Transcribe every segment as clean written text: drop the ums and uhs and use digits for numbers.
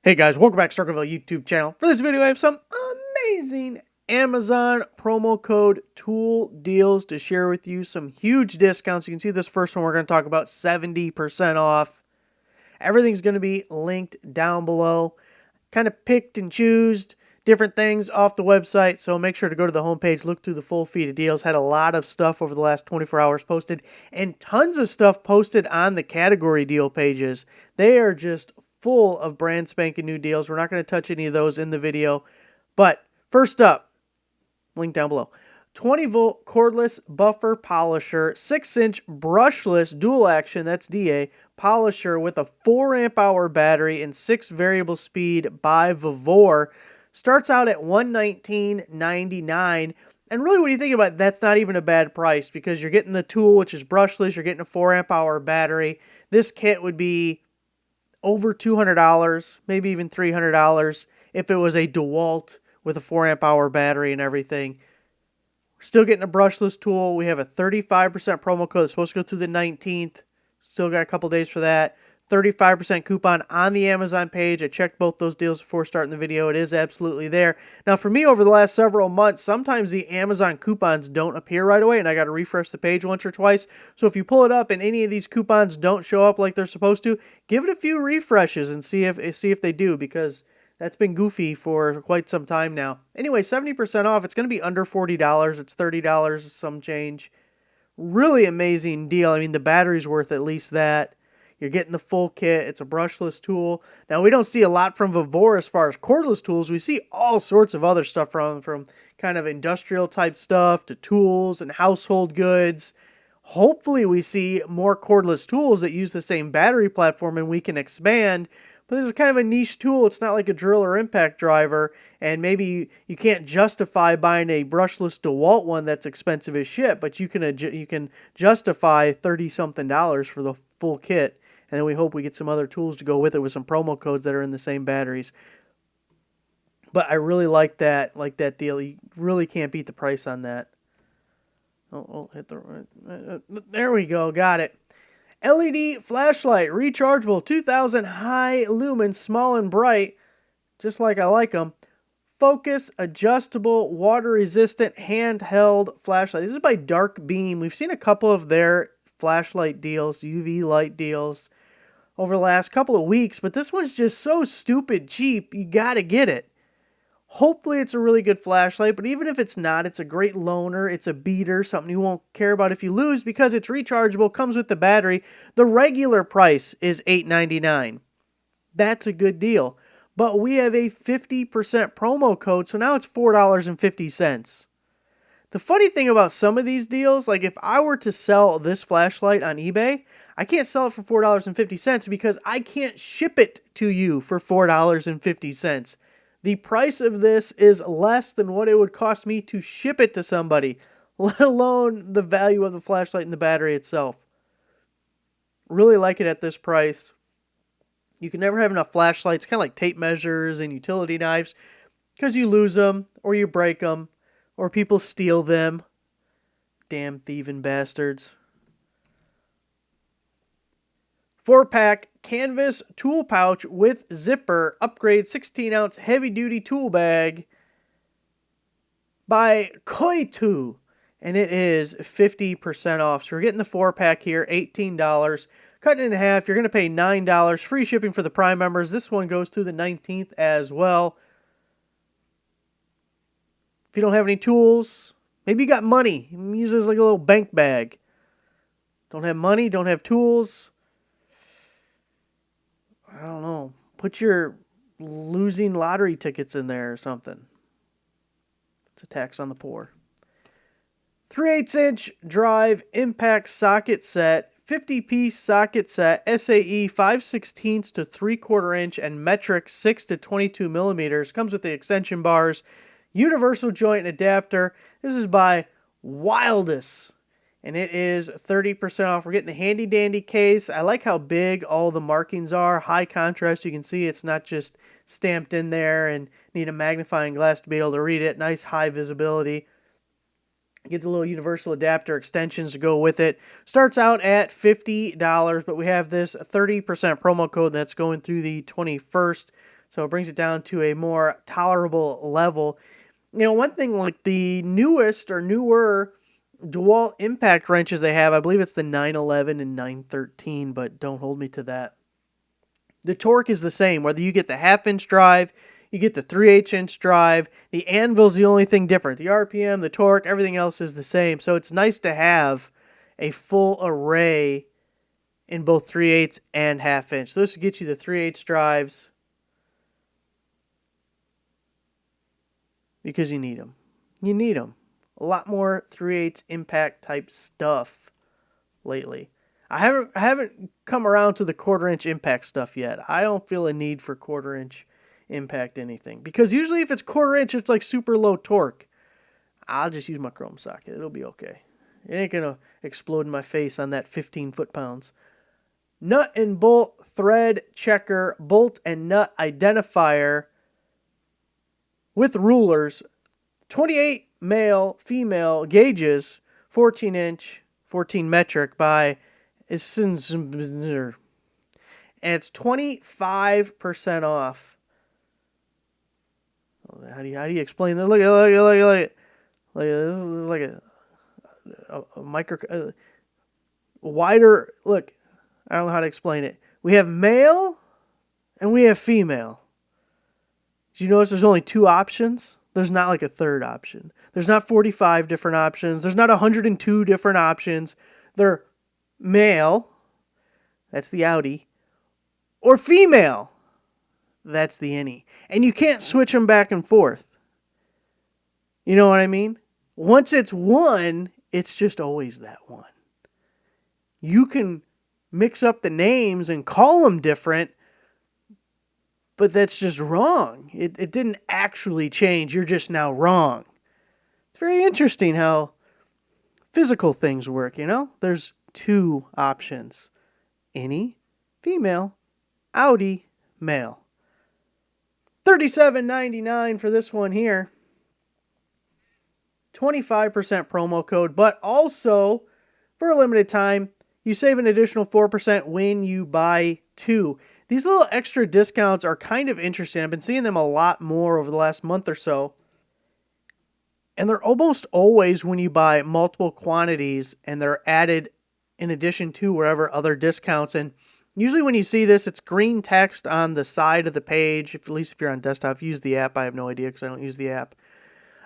Hey guys, welcome back to Circleville YouTube channel. For this video, I have some amazing Amazon promo code tool deals to share with you. Some huge discounts. You can see this first one we're going to talk about 70% off. Everything's going to be linked down below. Kind of picked and choosed different things off the website, so make sure to go to the homepage, look through the full feed of deals. Had a lot of stuff over the last 24 hours posted, and tons of stuff posted on the category deal pages. They are just full of brand spanking new deals. We're not going to touch any of those in the video, but first up, link down below. 20-volt cordless buffer polisher, 6-inch brushless dual action, that's DA, polisher with a 4 amp hour battery and 6 variable speed by Vivore. Starts out at $119.99. And really, when you think about it, that's not even a bad price because you're getting the tool, which is brushless. You're getting a 4 amp hour battery. This kit would be over $200, maybe even $300 if it was a DeWalt with a 4 amp hour battery and everything. We're still getting a brushless tool. We have a 35% promo code. It's supposed to go through the 19th. Still got a couple days for that. 35% coupon on the Amazon page. I checked both those deals before starting the video. It is absolutely there. Now, for me, over the last several months, sometimes the Amazon coupons don't appear right away, and I got to refresh the page once or twice. So if you pull it up and any of these coupons don't show up like they're supposed to, give it a few refreshes and see if they do, because that's been goofy for quite some time now. Anyway, 70% off. It's going to be under $40. It's $30 some change. Really amazing deal. I mean, the battery's worth at least that. You're getting the full kit. It's a brushless tool. Now, we don't see a lot from Vivore as far as cordless tools. We see all sorts of other stuff from kind of industrial type stuff to tools and household goods. Hopefully, we see more cordless tools that use the same battery platform and we can expand. But this is kind of a niche tool. It's not like a drill or impact driver. And maybe you can't justify buying a brushless DeWalt one that's expensive as shit. But you can justify $30-something for the full kit. And then we hope we get some other tools to go with it with some promo codes that are in the same batteries. But I really like that deal. You really can't beat the price on that. Oh, hit the... there we go. Got it. LED flashlight, rechargeable, 2000 high lumen, small and bright, just like I like them. Focus, adjustable, water-resistant, handheld flashlight. This is by Dark Beam. We've seen a couple of their flashlight deals, UV light deals, over the last couple of weeks, but this one's just so stupid cheap, you gotta get it. Hopefully it's a really good flashlight, but even if it's not, it's a great loaner, it's a beater, something you won't care about if you lose because it's rechargeable, comes with the battery. The regular price is $8.99. That's a good deal. But we have a 50% promo code, so now it's $4.50. The funny thing about some of these deals, like if I were to sell this flashlight on eBay, I can't sell it for $4.50 because I can't ship it to you for $4.50. The price of this is less than what it would cost me to ship it to somebody, let alone the value of the flashlight and the battery itself. Really like it at this price. You can never have enough flashlights, kind of like tape measures and utility knives, because you lose them, or you break them, or people steal them. Damn thieving bastards. 4-pack canvas tool pouch with zipper, upgrade 16-ounce heavy-duty tool bag by Koitu. And it is 50% off. So we're getting the 4-pack here, $18. Cutting it in half, you're going to pay $9. Free shipping for the Prime members. This one goes through the 19th as well. If you don't have any tools, maybe you got money. You can use it as like a little bank bag. Don't have money, don't have tools. I don't know. Put your losing lottery tickets in there or something. It's a tax on the poor. 3/8-inch drive impact socket set, 50-piece socket set, SAE 5/16 to 3/4 inch and metric 6 to 22 millimeters. Comes with the extension bars, universal joint adapter. This is by Wildest. And it is 30% off. We're getting the handy dandy case. I like how big all the markings are. High contrast. You can see it's not just stamped in there and need a magnifying glass to be able to read it. Nice high visibility. Get the little universal adapter extensions to go with it. Starts out at $50, but we have this 30% promo code that's going through the 21st. So it brings it down to a more tolerable level. One thing like the newest or newer DeWalt impact wrenches they have, I believe it's the 911 and 913, but don't hold me to that. The torque is the same, whether you get the half-inch drive, you get the 3/8-inch drive. The anvil's the only thing different. The RPM, the torque, everything else is the same. So it's nice to have a full array in both 3/8 and half-inch. So this will get you the 3/8 drives because you need them. You need them. A lot more 3/8 impact type stuff lately. I haven't come around to the 1/4-inch impact stuff yet. I don't feel a need for 1/4-inch impact anything, because usually if it's 1/4-inch, it's like super low torque. I'll just use my chrome socket. It'll be okay. It ain't gonna explode in my face on that 15 foot-pounds. Nut and bolt thread checker, bolt and nut identifier with rulers, 28 male, female gauges, 14-inch, 14 metric by and it's 25% off. How do you explain that? Look at this is like a micro wider look. I don't know how to explain it. We have male and we have female. Did you notice there's only 2 options? There's not like a third option. There's not 45 different options. There's not 102 different options. They're male, that's the Audi, or female, that's the Innie. And you can't switch them back and forth. You know what I mean? Once it's one, it's just always that one. You can mix up the names and call them different, but that's just wrong. It didn't actually change. You're just now wrong. It's very interesting how physical things work, There's 2 options. Innie, female, Audi, male. $37.99 for this one here. 25% promo code, but also for a limited time, you save an additional 4% when you buy 2. These little extra discounts are kind of interesting. I've been seeing them a lot more over the last month or so. And they're almost always when you buy multiple quantities, and they're added in addition to wherever other discounts. And usually when you see this, it's green text on the side of the page. At least if you're on desktop, use the app. I have no idea because I don't use the app.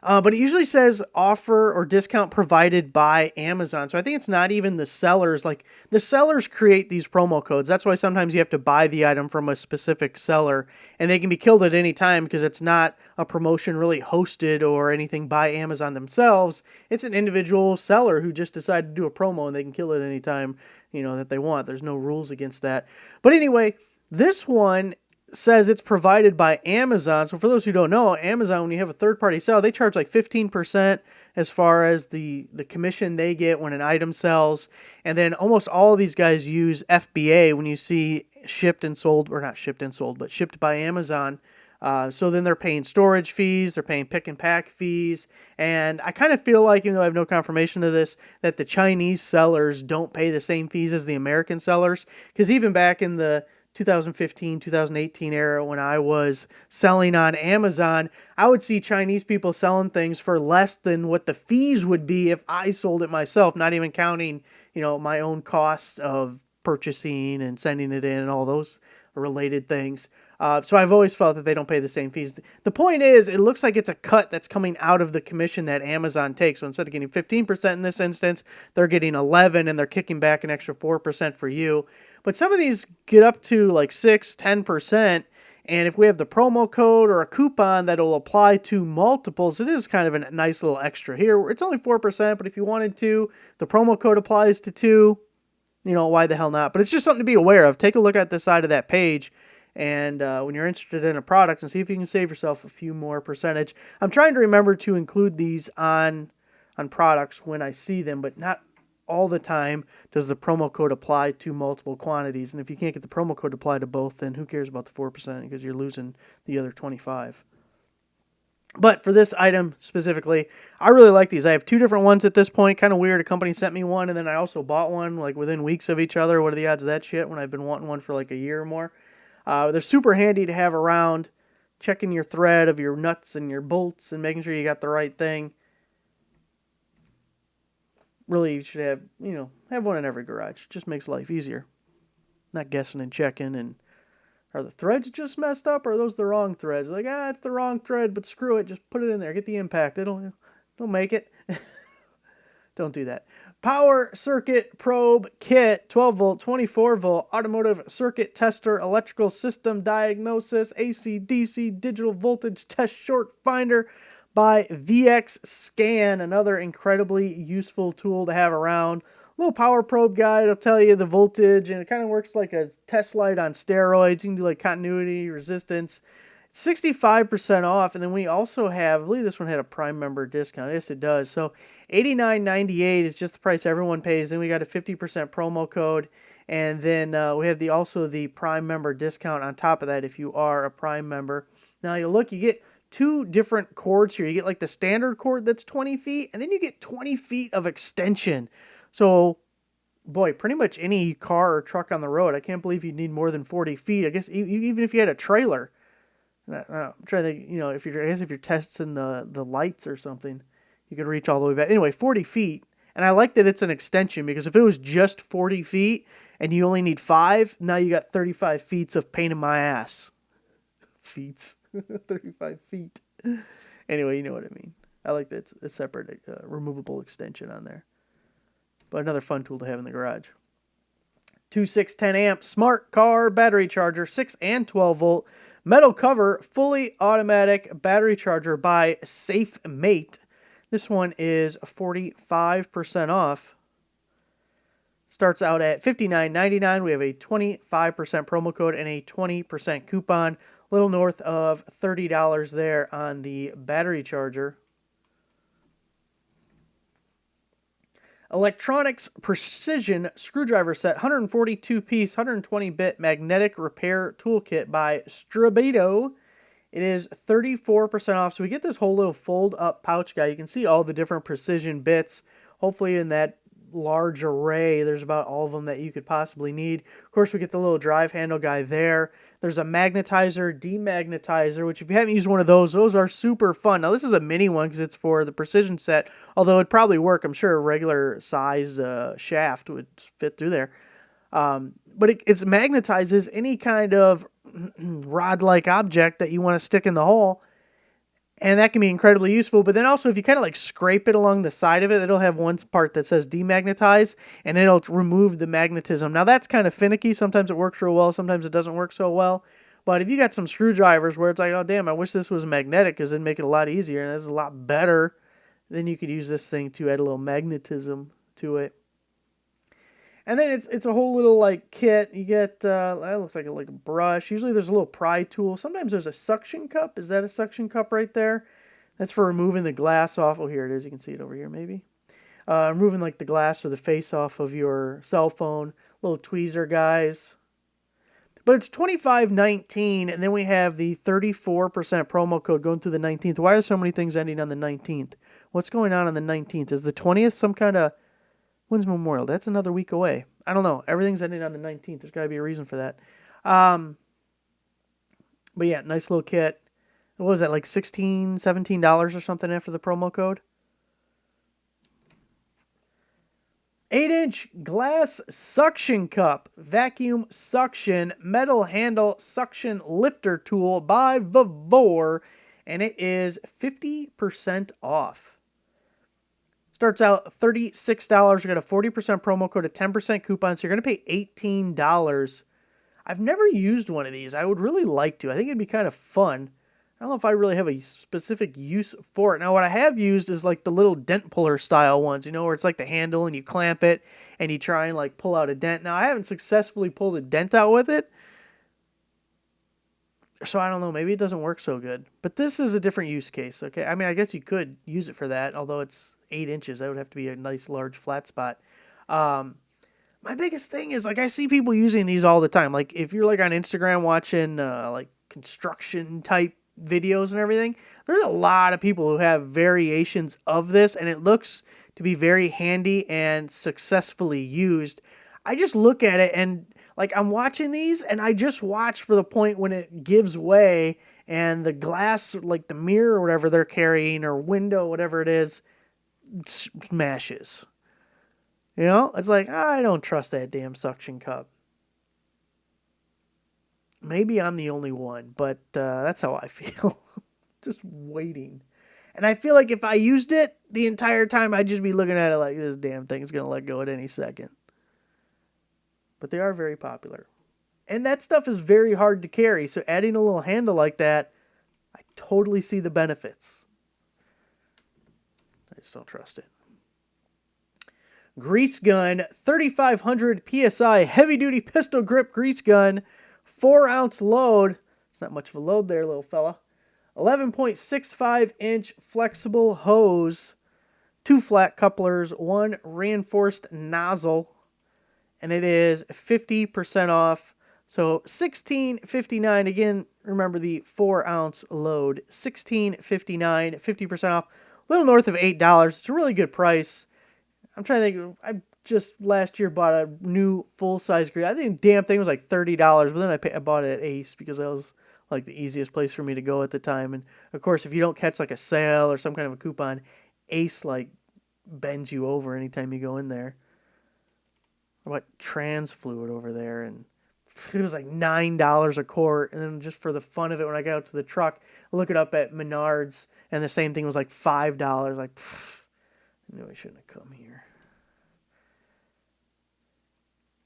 But it usually says offer or discount provided by Amazon. So I think it's not even the sellers. Like, the sellers create these promo codes. That's why sometimes you have to buy the item from a specific seller, and they can be killed at any time because it's not a promotion really hosted or anything by Amazon themselves. It's an individual seller who just decided to do a promo, and they can kill it any time, that they want. There's no rules against that. But anyway, this one says it's provided by Amazon. So for those who don't know, Amazon, when you have a third-party sale, they charge like 15% as far as the commission they get when an item sells. And then almost all of these guys use FBA when you see shipped and sold, or not shipped and sold, but shipped by Amazon. So then they're paying storage fees, they're paying pick and pack fees. And I kind of feel like, even though I have no confirmation of this, that the Chinese sellers don't pay the same fees as the American sellers. Because even back in the 2015, 2018 era, when I was selling on Amazon, I would see Chinese people selling things for less than what the fees would be if I sold it myself, not even counting, my own costs of purchasing and sending it in and all those related things. So I've always felt that they don't pay the same fees. The point is, it looks like it's a cut that's coming out of the commission that Amazon takes. So instead of getting 15% in this instance, they're getting 11%, and they're kicking back an extra 4% for you. But some of these get up to like 6-10%. And if we have the promo code or a coupon that'll apply to multiples, it is kind of a nice little extra here. It's only 4%, but if you wanted to, the promo code applies to 2. Why the hell not? But it's just something to be aware of. Take a look at the side of that page. And when you're interested in a product, and see if you can save yourself a few more percentage. I'm trying to remember to include these on products when I see them, but not all the time does the promo code apply to multiple quantities. And if you can't get the promo code applied to both, then who cares about the 4% because you're losing the other 25. But for this item specifically, I really like these. I have 2 different ones at this point. Kind of weird. A company sent me one, and then I also bought one like within weeks of each other. What are the odds of that shit when I've been wanting one for like a year or more? They're super handy to have around. checking your thread of your nuts and your bolts and making sure you got the right thing. Really, you should have, have one in every garage. It just makes life easier. Not guessing and checking and are the threads just messed up or are those the wrong threads? Like, it's the wrong thread, but screw it, just put it in there, get the impact. Don't make it. Don't do that. Power circuit probe kit, 12 volt, 24 volt, automotive circuit tester, electrical system diagnosis, AC, DC, digital voltage test short finder by VX Scan, another incredibly useful tool to have around. Little power probe guide, it'll tell you the voltage, and it kind of works like a test light on steroids. You can do like continuity, resistance. 65% off, and then we also have, I believe this one had a Prime member discount. Yes, it does. So $89.98 is just the price everyone pays. Then we got a 50% promo code, and then we have also the Prime member discount on top of that if you are a Prime member. Now you get 2 different cords here. You get like the standard cord that's 20 feet, and then you get 20 feet of extension. So, boy, pretty much any car or truck on the road, I can't believe you'd need more than 40 feet. I guess even if you had a trailer. I'm trying to think, if you're testing the lights or something, you could reach all the way back. Anyway, 40 feet. And I like that it's an extension, because if it was just 40 feet and you only need 5, now you got 35 feet of pain in my ass. Feet. 35 feet. Anyway, you know what I mean. I like that it's a separate removable extension on there. But another fun tool to have in the garage. 2 610 amp smart car battery charger, 6 and 12 volt. Metal cover, fully automatic battery charger by Safe Mate. This one is 45% off. Starts out at $59.99. We have a 25% promo code and a 20% coupon. A little north of $30 there on the battery charger. Electronics Precision Screwdriver Set, 142-piece, 120-bit magnetic repair toolkit by Strabito. It is 34% off. So we get this whole little fold-up pouch guy. You can see all the different precision bits. Hopefully in that large array, there's about all of them that you could possibly need. Of course, we get the little drive handle guy there. There's a magnetizer, demagnetizer, which if you haven't used one of those are super fun. Now, this is a mini one because it's for the precision set, although it'd probably work. I'm sure a regular size shaft would fit through there. But it magnetizes any kind of rod-like object that you want to stick in the hole. And that can be incredibly useful. But then also, if you kind of like scrape it along the side of it, it'll have one part that says demagnetize, and it'll remove the magnetism. Now, that's kind of finicky. Sometimes it works real well. Sometimes it doesn't work so well. But if you got some screwdrivers where it's like, oh, damn, I wish this was magnetic because it'd make it a lot easier, and it's a lot better, then you could use this thing to add a little magnetism to it. And then it's a whole little like kit. You get that looks like a brush. Usually there's a little pry tool. Sometimes there's a suction cup. Is that a suction cup right there? That's for removing the glass off. Oh, here it is. You can see it over here maybe. Removing like the glass or the face off of your cell phone. Little tweezer guys. But it's $25.19, and then we have the 34% promo code going through the 19th. Why are so many things ending on the 19th? What's going on the 19th? Is the 20th some kind of... When's Memorial? That's another week away. I don't know. Everything's ending on the 19th. There's got to be a reason for that. But yeah, nice little kit. What was that, like $16, $17 or something after the promo code? 8-inch glass suction cup, vacuum suction, metal handle suction lifter tool by Vavor, and it is 50% off. Starts out $36. You got a 40% promo code, a 10% coupon, so you're going to pay $18. I've never used one of these. I would really like to. I think it'd be kind of fun. I don't know if I really have a specific use for it. Now, what I have used is like the little dent puller style ones, where it's like the handle and you clamp it and you try and like pull out a dent. Now, I haven't successfully pulled a dent out with it, so I don't know. Maybe it doesn't work so good. But this is a different use case, okay? I mean, I guess you could use it for that, although it's 8 inches. That would have to be a nice, large, flat spot. My biggest thing is, like, I see people using these all the time. Like, if you're, like, on Instagram watching, like, construction-type videos and everything, there's a lot of people who have variations of this, and it looks to be very handy and successfully used. I just look at it, and, Like, I'm watching these, and I just watch for the point when it gives way and the glass, like the mirror or whatever they're carrying, or window, whatever it is, smashes. You know? It's like, I don't trust that damn suction cup. Maybe I'm the only one, but that's how I feel. Just waiting. And I feel like if I used it the entire time, I'd just be looking at it like, this damn thing's going to let go at any second. But they are very popular. And that stuff is very hard to carry, so adding a little handle like that, I totally see the benefits. I just don't trust it. Grease gun, 3,500 PSI, heavy-duty pistol grip grease gun, 4-ounce load. It's not much of a load there, little fella. 11.65-inch flexible hose, 2 flat couplers, 1 reinforced nozzle, and it is 50% off. So $16.59. Again, remember the 4-ounce load. $16.59, 50% off. A little north of $8. It's a really good price. I'm trying to think. I just last year bought a new full-size grease. I think the damn thing was like $30, but then I bought it at Ace because that was like the easiest place for me to go at the time. And of course, if you don't catch like a sale or some kind of a coupon, Ace like bends you over anytime you go in there. I bought trans fluid over there, and it was like $9 a quart. And then just for the fun of it, when I got out to the truck, I look it up at Menards, and the same thing was like $5. Like, I knew I shouldn't have come here.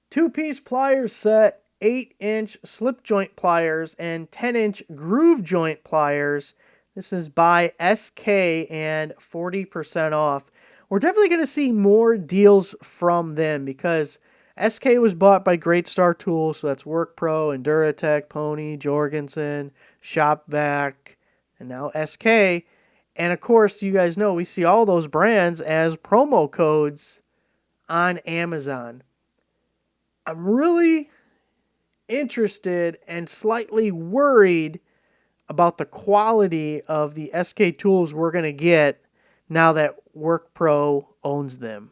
2-piece pliers set, 8-inch slip joint pliers, and 10-inch groove joint pliers. This is by SK and 40% off. We're definitely going to see more deals from them because SK was bought by Great Star Tools, so that's Work Pro, Enduratech, Pony, Jorgensen, ShopVac, and now SK. And of course, you guys know we see all those brands as promo codes on Amazon. I'm really interested and slightly worried about the quality of the SK tools we're going to get now that Work Pro owns them.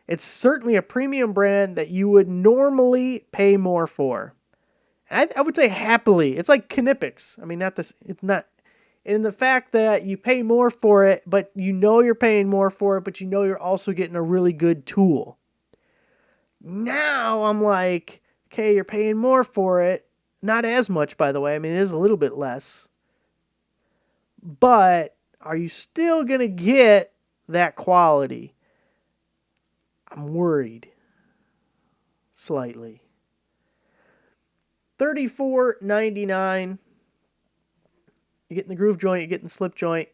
It's certainly a premium brand that you would normally pay more for. And I would say happily. It's like Knipex. I mean, not this. It's not. In the fact that you pay more for it, but you know you're paying more for it, but you know you're also getting a really good tool. Now I'm like, okay, you're paying more for it. Not as much, by the way. I mean, it is a little bit less. But are you still going to get that quality? I'm worried. Slightly. $34.99. You're getting the groove joint, you're getting the slip joint.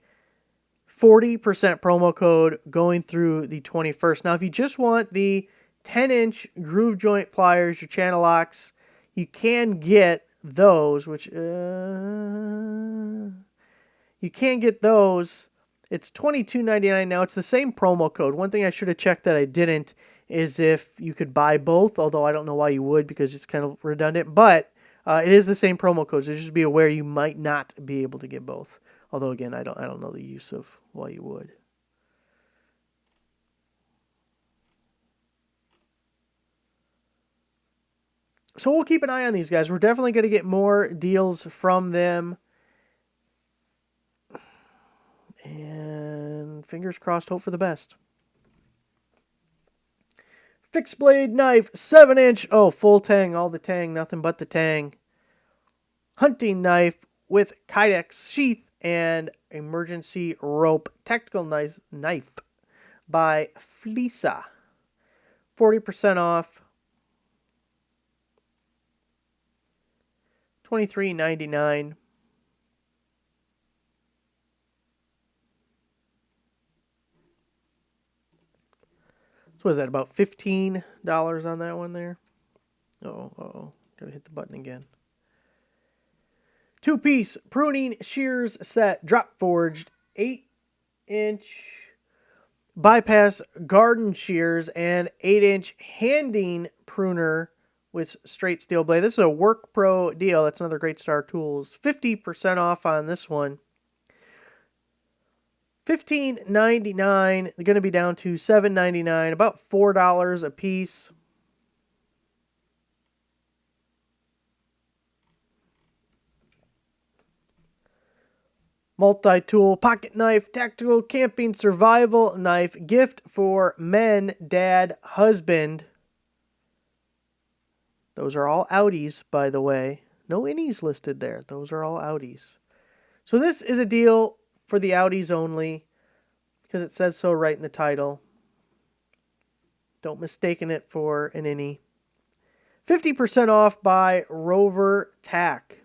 40% promo code going through the 21st. Now, if you just want the 10-inch groove joint pliers, your channel locks, you can get those, which you can get those. It's $22.99 now. It's the same promo code. One thing I should have checked that I didn't is if you could buy both, although I don't know why you would because it's kind of redundant, but it is the same promo code, so just be aware you might not be able to get both. Although again, I don't know the use of why you would. So we'll keep an eye on these guys. We're definitely going to get more deals from them. And fingers crossed, hope for the best. Fixed blade knife, 7-inch. Oh, full tang, all the tang, nothing but the tang. Hunting knife with kydex sheath and emergency rope. Tactical knife by Fleesa. 40% off. $23.99. So was that about $15 on that one there? Uh-oh. Gotta hit the button again. 2-piece pruning shears set, drop forged, 8-inch bypass garden shears, and 8-inch handing pruner with straight steel blade. This is a Work Pro deal. That's another Great Star Tools. 50% off on this one. $15.99. They're going to be down to $7.99, about $4 a piece. Multi-tool, pocket knife, tactical camping survival knife, gift for men, dad, husband. Those are all outies, by the way. No innies listed there. Those are all outies. So this is a deal for the outies only because it says so right in the title. Don't mistaken it for an innie. 50% off by Rover Tack.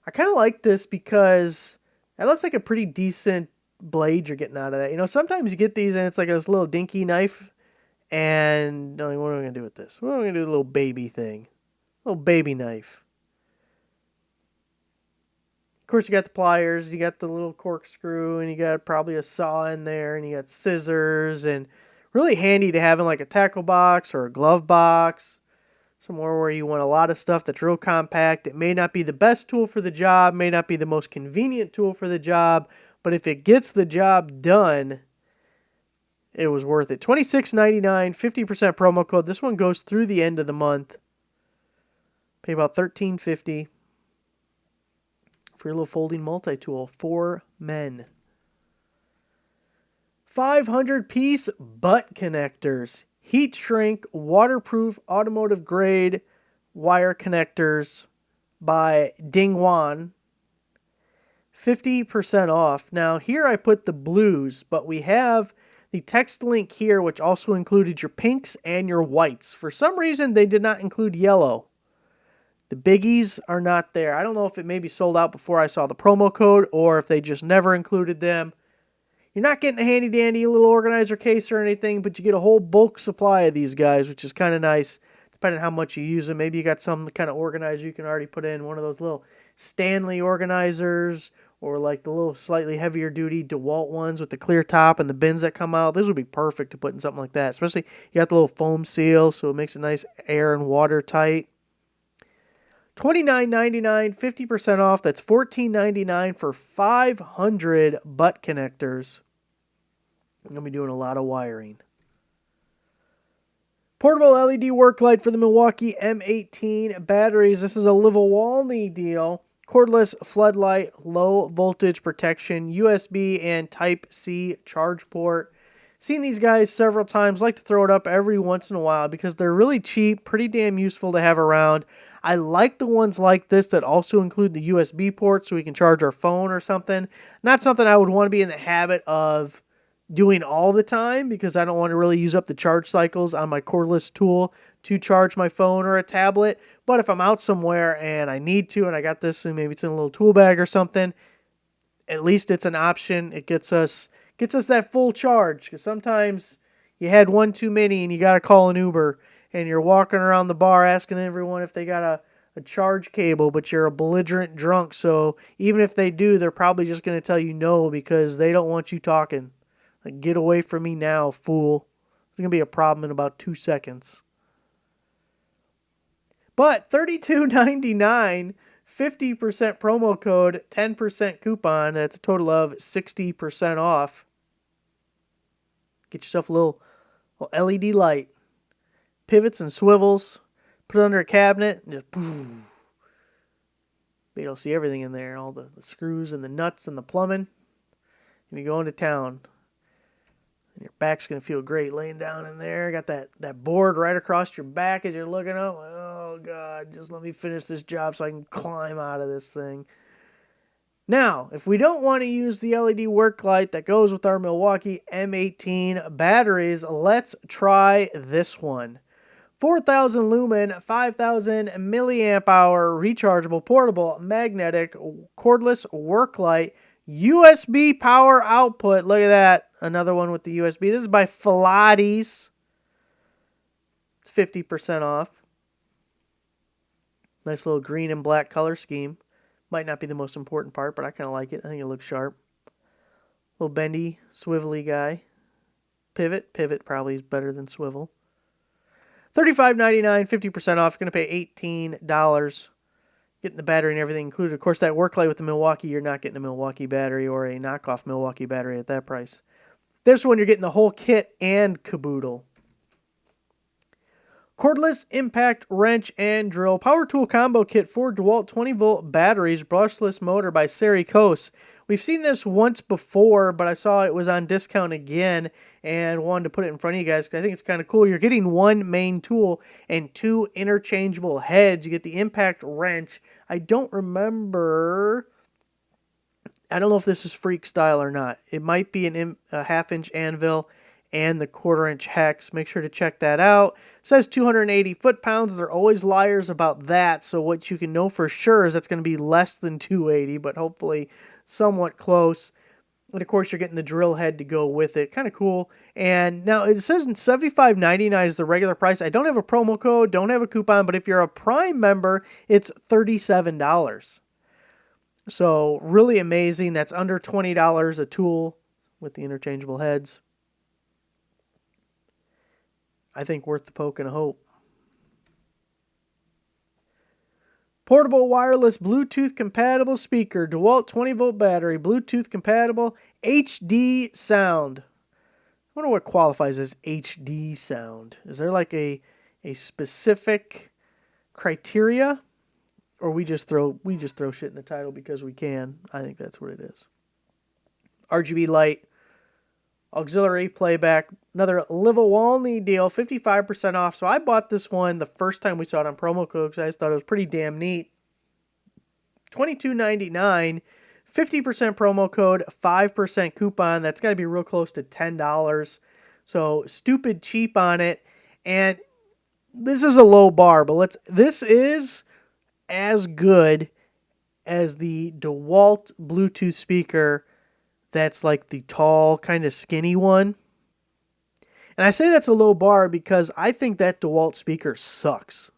I kind of like this because that looks like a pretty decent blade you're getting out of that. You know, sometimes you get these and it's like this little dinky knife. And what am I going to do with this? What am I going to do with a little baby thing? A little baby knife. Of course, you got the pliers, you got the little corkscrew, and you got probably a saw in there, and you got scissors, and really handy to have in like a tackle box or a glove box. Somewhere where you want a lot of stuff that's real compact. It may not be the best tool for the job, may not be the most convenient tool for the job, but if it gets the job done, it was worth it. $26.99, 50% promo code. This one goes through the end of the month. Pay about $13.50 for your little folding multi-tool for men. 500-piece butt connectors. Heat shrink, waterproof, automotive grade wire connectors by Dingwan. 50% off. Now here I put the blues, but we have the text link here, which also included your pinks and your whites. For some reason, they did not include yellow. The biggies are not there. I don't know if it maybe sold out before I saw the promo code or if they just never included them. You're not getting a handy-dandy little organizer case or anything, but you get a whole bulk supply of these guys, which is kind of nice, depending on how much you use them. Maybe you got some kind of organizer you can already put in one of those little Stanley organizers, or like the little slightly heavier duty DeWalt ones with the clear top and the bins that come out. Those would be perfect to put in something like that. Especially you got the little foam seal, so it makes it nice air and water tight. $29.99, 50% off. That's $14.99 for 500 butt connectors. I'm going to be doing a lot of wiring. Portable LED work light for the Milwaukee M18 batteries. This is a Liverwalney deal. Cordless floodlight, low voltage protection, USB and Type-C charge port. Seen these guys several times. Like to throw it up every once in a while because they're really cheap, pretty damn useful to have around. I like the ones like this that also include the USB port so we can charge our phone or something. Not something I would want to be in the habit of doing all the time because I don't want to really use up the charge cycles on my cordless tool to charge my phone or a tablet. But if I'm out somewhere and I need to and I got this and maybe it's in a little tool bag or something, at least it's an option. It gets us that full charge because sometimes you had one too many and you got to call an Uber and you're walking around the bar asking everyone if they got a charge cable, but you're a belligerent drunk. So even if they do, they're probably just going to tell you no because they don't want you talking. Like, get away from me now, fool. It's going to be a problem in about 2 seconds. But $32.99, 50% promo code, 10% coupon. That's a total of 60% off. Get yourself a little LED light. Pivots and swivels. Put it under a cabinet and just boom. But you'll see everything in there. All the screws and the nuts and the plumbing. And you go into town. And your back's going to feel great laying down in there. Got that board right across your back as you're looking up. Oh, God, just let me finish this job so I can climb out of this thing. Now, if we don't want to use the LED work light that goes with our Milwaukee M18 batteries, let's try this one. 4,000 lumen, 5,000 milliamp hour rechargeable portable magnetic cordless work light. USB power output. Look at that. Another one with the USB. This is by Pilates. It's 50% off. Nice little green and black color scheme. Might not be the most important part, but I kind of like it. I think it looks sharp. Little bendy, swivelly guy. Pivot. Pivot probably is better than swivel. $35.99, 50% off. Going to pay $18. Getting the battery and everything included. Of course, that work light with the Milwaukee, you're not getting a Milwaukee battery or a knockoff Milwaukee battery at that price. This one, you're getting the whole kit and caboodle. Cordless impact wrench and drill. Power tool combo kit for DeWalt 20-volt batteries. Brushless motor by Sericos. We've seen this once before, but I saw it was on discount again and wanted to put it in front of you guys because I think it's kind of cool. You're getting one main tool and two interchangeable heads. You get the impact wrench. I don't know if this is freak style or not. It might be a half-inch anvil and the quarter-inch hex. Make sure to check that out. It says 280 foot-pounds. They're always liars about that, so what you can know for sure is that's going to be less than 280, but hopefully somewhat close. And of course, you're getting the drill head to go with it. Kind of cool. And now it says $75.99 is the regular price. I don't have a promo code, don't have a coupon, but if you're a Prime member, it's $37. So really amazing. That's under $20 a tool with the interchangeable heads. I think worth the poke and a hope. Portable wireless Bluetooth compatible speaker, DeWalt 20-volt battery, Bluetooth compatible, HD sound. I wonder what qualifies as HD sound. Is there like a specific criteria, or we just throw shit in the title because we can? I think that's what it is. RGB light, auxiliary playback, another Live-A-Walney deal, 55% off. So I bought this one the first time we saw it on promo code because I just thought it was pretty damn neat. $22.99, 50% promo code, 5% coupon. That's got to be real close to $10. So stupid cheap on it. And this is a low bar, but this is as good as the DeWalt Bluetooth speaker. That's like the tall, kind of skinny one. And I say that's a low bar because I think that DeWalt speaker sucks.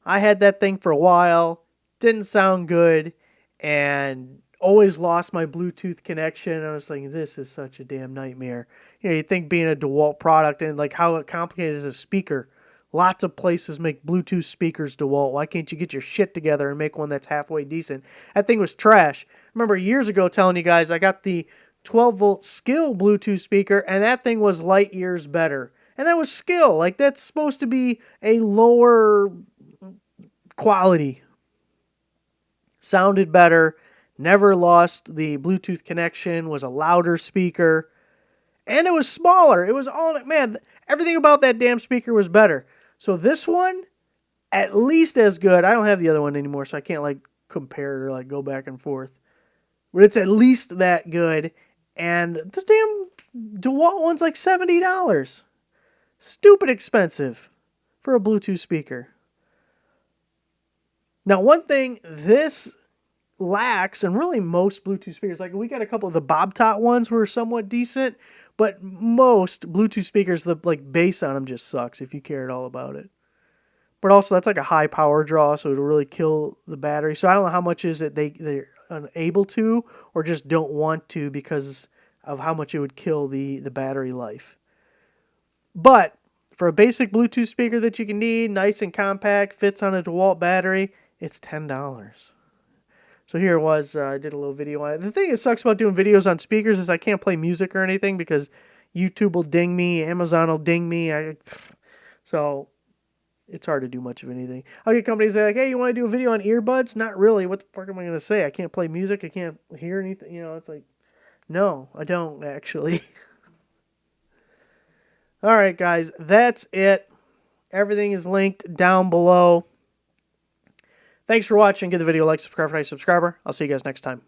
I had that thing for a while, didn't sound good, and always lost my Bluetooth connection. I was thinking, this is such a damn nightmare. You know, you think being a DeWalt product and like how complicated is a speaker. Lots of places make Bluetooth speakers, DeWalt. Why can't you get your shit together and make one that's halfway decent? That thing was trash. Remember years ago telling you guys I got the 12-volt Skill Bluetooth speaker, and that thing was light years better. And that was Skill. Like, that's supposed to be a lower quality. Sounded better. Never lost the Bluetooth connection. Was a louder speaker. And it was smaller. It was all... Man, everything about that damn speaker was better. So this one, at least as good. I don't have the other one anymore, so I can't, like, compare or, like, go back and forth. But it's at least that good. And the damn DeWalt one's like $70. Stupid expensive for a Bluetooth speaker. Now, one thing this lacks, and really most Bluetooth speakers, like we got a couple of the Bob Tot ones were somewhat decent, but most Bluetooth speakers, the like bass on them just sucks if you care at all about it. But also, that's like a high power draw, so it'll really kill the battery. So I don't know how much is it they're unable to or just don't want to because of how much it would kill the battery life. But for a basic Bluetooth speaker that you can need, nice and compact, fits on a DeWalt battery, it's $10. So here it was. I did a little video on it. The thing that sucks about doing videos on speakers is I can't play music or anything because YouTube will ding me, Amazon will ding me. So it's hard to do much of anything. I'll get companies that are like, hey, you want to do a video on earbuds? Not really. What the fuck am I going to say? I can't play music. I can't hear anything. You know, it's like, no, I don't actually. All right, guys, that's it. Everything is linked down below. Thanks for watching. Give the video a like, subscribe if you're not a subscriber. I'll see you guys next time.